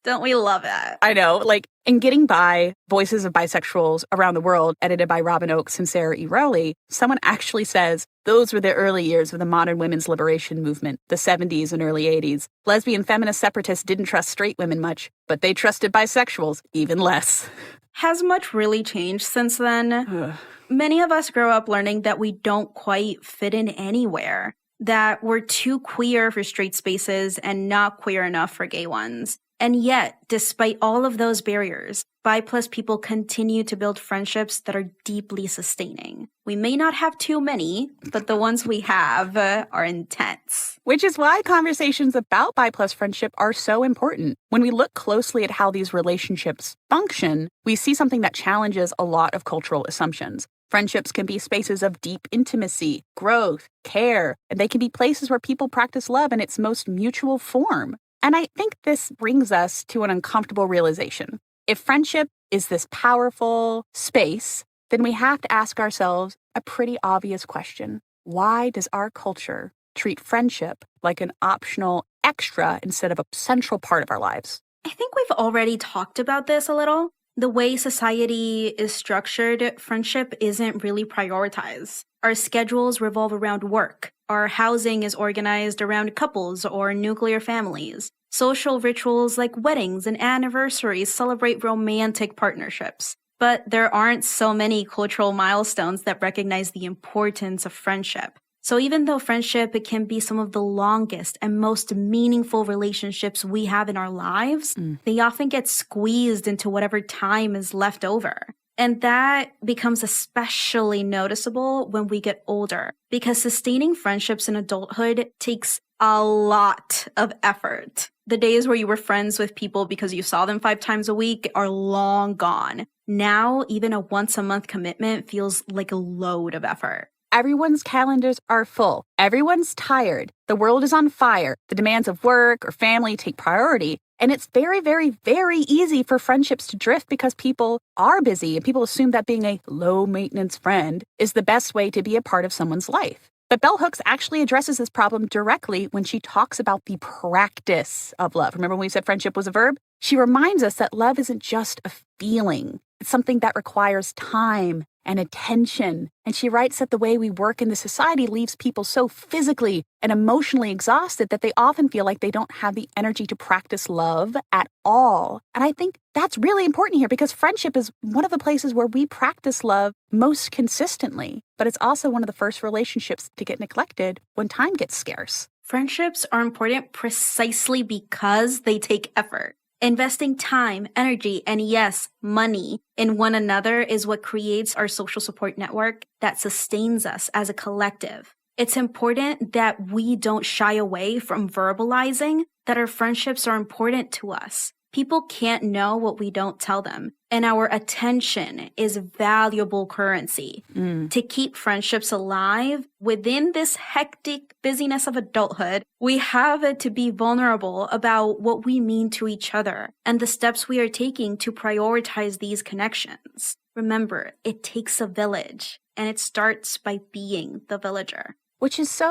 Don't we love it? I know. Like, in Getting By, Voices of Bisexuals Around the World, edited by Robin Oakes and Sarah E. Rowley, someone actually says, those were the early years of the modern women's liberation movement, the 70s and early 80s. Lesbian feminist separatists didn't trust straight women much, but they trusted bisexuals even less. Has much really changed since then? Many of us grow up learning that we don't quite fit in anywhere, that we're too queer for straight spaces and not queer enough for gay ones. And yet, despite all of those barriers, bi plus people continue to build friendships that are deeply sustaining. We may not have too many, but the ones we have are intense. Which is why conversations about bi plus friendship are so important. When we look closely at how these relationships function, we see something that challenges a lot of cultural assumptions. Friendships can be spaces of deep intimacy, growth, care, and they can be places where people practice love in its most mutual form. And I think this brings us to an uncomfortable realization. If friendship is this powerful space, then we have to ask ourselves a pretty obvious question. Why does our culture treat friendship like an optional extra instead of a central part of our lives? I think we've already talked about this a little. The way society is structured, friendship isn't really prioritized. Our schedules revolve around work. Our housing is organized around couples or nuclear families. Social rituals like weddings and anniversaries celebrate romantic partnerships. But there aren't so many cultural milestones that recognize the importance of friendship. So even though friendship can be some of the longest and most meaningful relationships we have in our lives, they often get squeezed into whatever time is left over. And that becomes especially noticeable when we get older, because sustaining friendships in adulthood takes a lot of effort. The days where you were friends with people because you saw them 5 times a week are long gone. Now, even a once-a-month commitment feels like a load of effort. Everyone's calendars are full. Everyone's tired. The world is on fire. The demands of work or family take priority. And it's very, very, very easy for friendships to drift because people are busy and people assume that being a low-maintenance friend is the best way to be a part of someone's life. But Bell Hooks actually addresses this problem directly when she talks about the practice of love. Remember when we said friendship was a verb? She reminds us that love isn't just a feeling. It's something that requires time and attention. And she writes that the way we work in the society leaves people so physically and emotionally exhausted that they often feel like they don't have the energy to practice love at all. And I think that's really important here because friendship is one of the places where we practice love most consistently. But it's also one of the first relationships to get neglected when time gets scarce. Friendships are important precisely because they take effort. Investing time, energy, and yes, money in one another is what creates our social support network that sustains us as a collective. It's important that we don't shy away from verbalizing that our friendships are important to us. People can't know what we don't tell them, and our attention is valuable currency. To keep friendships alive within this hectic busyness of adulthood, we have to be vulnerable about what we mean to each other and the steps we are taking to prioritize these connections. Remember, it takes a village, and it starts by being the villager. Which is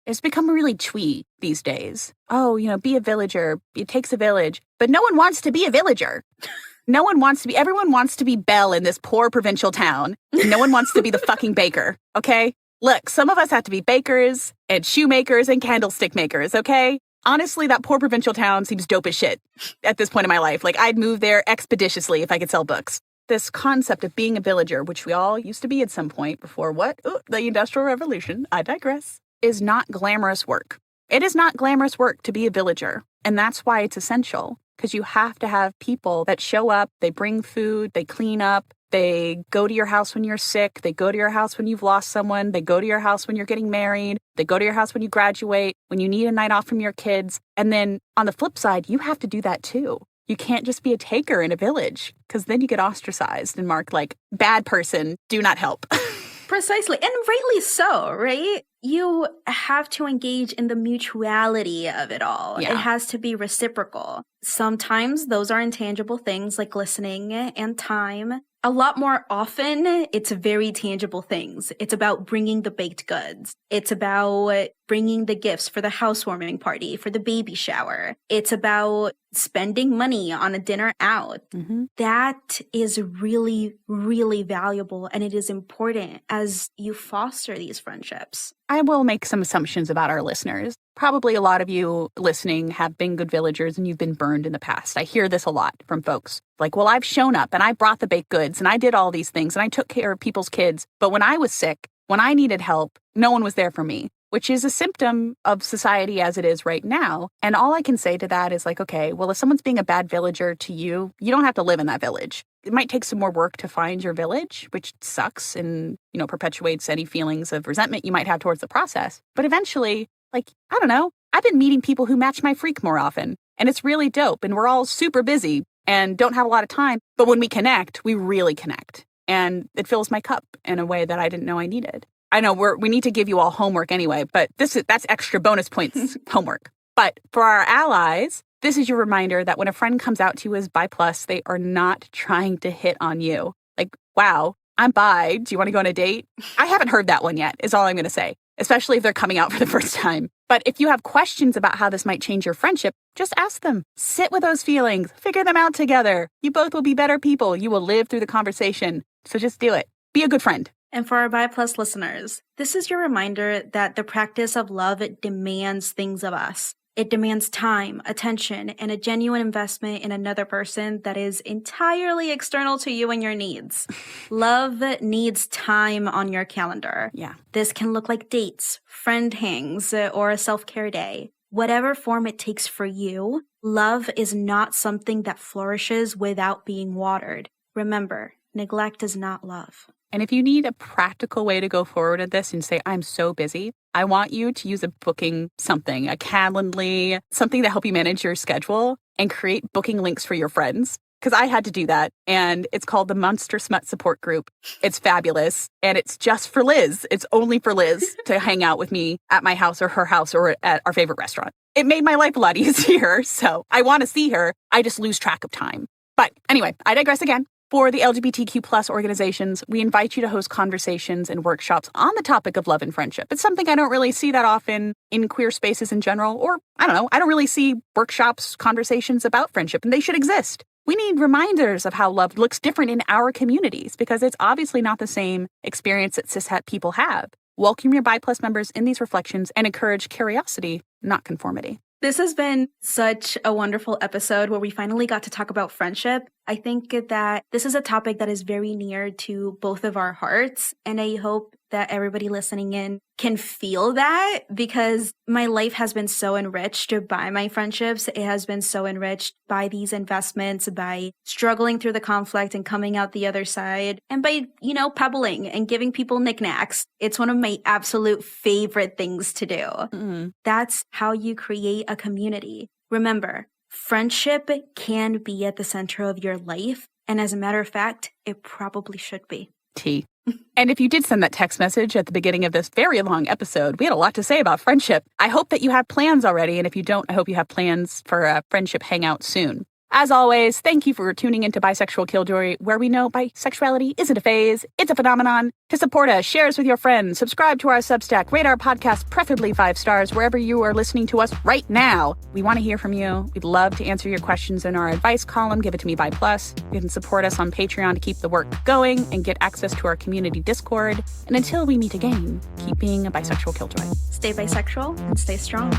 it's become really twee these days. Oh, be a villager. It takes a village. But no one wants to be a villager. Everyone wants to be Belle in this poor provincial town. No one wants to be the fucking baker, okay? Look, some of us have to be bakers and shoemakers and candlestick makers, okay? Honestly, that poor provincial town seems dope as shit at this point in my life. Like, I'd move there expeditiously if I could sell books. This concept of being a villager, which we all used to be at some point before the Industrial Revolution, I digress, is not glamorous work. It is not glamorous work to be a villager. And that's why it's essential, because you have to have people that show up, they bring food, they clean up, they go to your house when you're sick, they go to your house when you've lost someone, they go to your house when you're getting married, they go to your house when you graduate, when you need a night off from your kids. And then on the flip side, you have to do that too. You can't just be a taker in a village, because then you get ostracized and marked like, bad person, do not help. Precisely, and rightly so, right? You have to engage in the mutuality of it all. Yeah. It has to be reciprocal. Sometimes those are intangible things like listening and time. A lot more often, it's very tangible things. It's about bringing the baked goods. It's about bringing the gifts for the housewarming party, for the baby shower. It's about spending money on a dinner out. That is really, really valuable, and it is important as you foster these friendships. I will make some assumptions about our listeners. Probably a lot of you listening have been good villagers and you've been burned in the past. I hear this a lot from folks. Like, well, I've shown up and I brought the baked goods and I did all these things and I took care of people's kids. But when I was sick, when I needed help, no one was there for me, which is a symptom of society as it is right now. And all I can say to that is like, okay, well, if someone's being a bad villager to you, you don't have to live in that village. It might take some more work to find your village, which sucks and, perpetuates any feelings of resentment you might have towards the process. But eventually, I don't know, I've been meeting people who match my freak more often. And it's really dope. And we're all super busy and don't have a lot of time. But when we connect, we really connect. And it fills my cup in a way that I didn't know I needed. I know we need to give you all homework anyway, but that's extra bonus points homework. But for our allies, this is your reminder that when a friend comes out to you as bi+, they are not trying to hit on you. Like, wow, I'm bi. Do you want to go on a date? I haven't heard that one yet, is all I'm going to say. especially if they're coming out for the first time. But if you have questions about how this might change your friendship, just ask them. Sit with those feelings. Figure them out together. You both will be better people. You will live through the conversation. So just do it. Be a good friend. And for our Bi Plus listeners, this is your reminder that the practice of love demands things of us. It demands time, attention, and a genuine investment in another person that is entirely external to you and your needs. Love needs time on your calendar. Yeah. This can look like dates, friend hangs, or a self-care day. Whatever form it takes for you, love is not something that flourishes without being watered. Remember, neglect is not love. And if you need a practical way to go forward at this and say, I'm so busy, I want you to use a booking something, a Calendly, something to help you manage your schedule and create booking links for your friends. Because I had to do that. And it's called the Monster Smut Support Group. It's fabulous. And it's just for Liz. It's only for Liz to hang out with me at my house or her house or at our favorite restaurant. It made my life a lot easier. So I want to see her. I just lose track of time. But anyway, I digress again. For the LGBTQ plus organizations, we invite you to host conversations and workshops on the topic of love and friendship. It's something I don't really see that often in queer spaces in general, or I don't really see workshops, conversations about friendship, and they should exist. We need reminders of how love looks different in our communities because it's obviously not the same experience that cishet people have. Welcome your Bi Plus members in these reflections and encourage curiosity, not conformity. This has been such a wonderful episode where we finally got to talk about friendship. I think that this is a topic that is very near to both of our hearts, and I hope that everybody listening in can feel that because my life has been so enriched by my friendships. It has been so enriched by these investments, by struggling through the conflict and coming out the other side, and by, pebbling and giving people knickknacks. It's one of my absolute favorite things to do. Mm-hmm. That's how you create a community. Remember, friendship can be at the center of your life. And as a matter of fact, it probably should be. Tea. And if you did send that text message at the beginning of this very long episode, we had a lot to say about friendship. I hope that you have plans already. And if you don't, I hope you have plans for a friendship hangout soon. As always, thank you for tuning into Bisexual Killjoy, where we know bisexuality isn't a phase, it's a phenomenon. To support us, share us with your friends, subscribe to our Substack, rate our podcast, preferably 5 stars, wherever you are listening to us right now. We want to hear from you. We'd love to answer your questions in our advice column, Give It To Me Bi Plus. You can support us on Patreon to keep the work going and get access to our community Discord. And until we meet again, keep being a bisexual killjoy. Stay bisexual and stay strong.